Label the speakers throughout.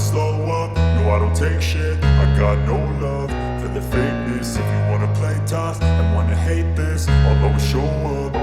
Speaker 1: slow up, no I don't take shit. I got no love for the fakeness. If you wanna play tough and wanna hate this, I'll always show up.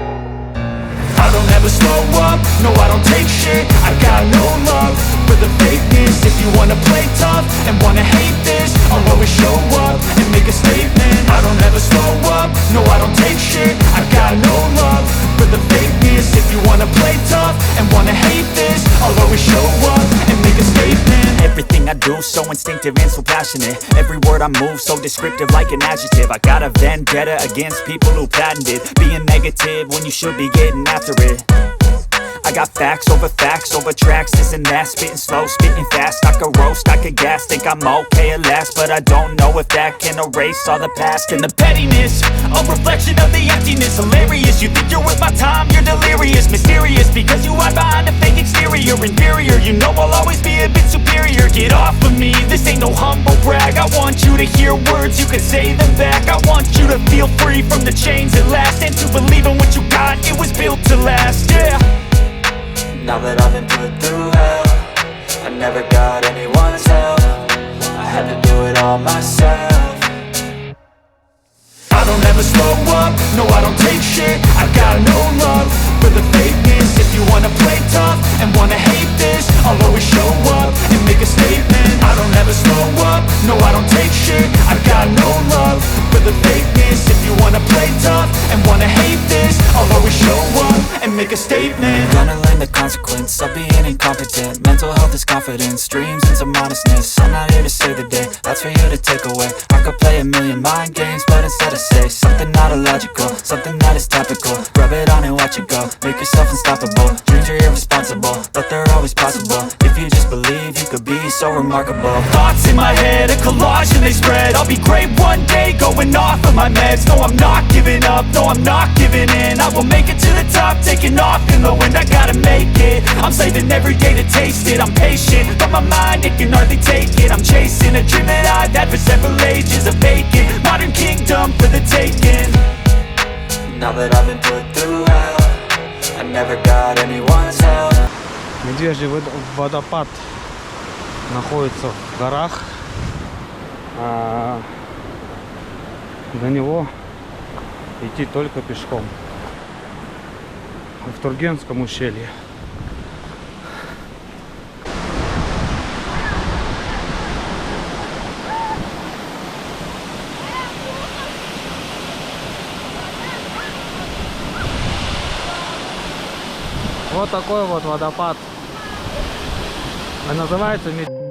Speaker 1: I don't ever slow up, no I don't take shit. I got no love for the fakeness. If you wanna play tough and wanna hate this, I'll always show up and make a statement. I don't ever slow up, no I don't take shit. I got no love for the fakeness. If you wanna play tough and wanna hate this, I'll always show up and make a statement.
Speaker 2: Everything I do so instinctive and so passionate. Every word I move so descriptive like an adjective. I got a vendetta against people who patented being negative when you should be getting after it. I got facts over tracks, this and that. Spitting slow, spitting fast. I could roast, I could gas. Think I'm okay at last, but I don't know if that can erase all the past. And the pettiness, a reflection of the emptiness. Hilarious, you think you're worth my time, you're delirious. Mysterious, because you hide behind a fake exterior. Inferior, you know I'll always be a bit superior. Get off of me, this ain't no humble brag. I want you to hear words, you can say them back. I want you to feel free from the chains at last, and to believe in what you got, it was built to last, yeah.
Speaker 3: Now that I've been put through hell, I never got anyone's help. I had to do it all myself.
Speaker 1: I don't ever slow up, no I don't take shit. I got no love for the fakeness. If you wanna play tough and wanna hate this, I'll always show up and make a statement. I don't ever slow up, no I don't take shit. I got no love for the fakeness. If you wanna play tough and wanna hate this, I'll always show up and make a statement.
Speaker 3: Gonna learn the consequence of being incompetent. Mental health is confidence, dreams and some honestness. I'm not here to save the day, that's for you to take away. I could play a million mind games, but instead I say something not illogical, something that is topical. Rub it on and watch it go, make yourself unstoppable. Dreams are irresponsible, but they're always possible. If you just believe, you could be so remarkable.
Speaker 2: Thoughts in my head, a collage and they spread. I'll be great one day, going off of my meds. No, I'm not giving up, no, I'm not giving in. I will make it to the top, taking off in the wind. I gotta make it, I'm saving every day to taste it. I'm patient, but my mind, it can hardly take it. I'm chasing a dream that I've had for several ages. A vacant, modern kingdom for the taking.
Speaker 3: Now that I've been put through hell, I never got anyone's help.
Speaker 4: Медвежий водопад находится в горах. До него идти только пешком. В Тургенском ущелье. Вот такой вот водопад. Называется Медвежий.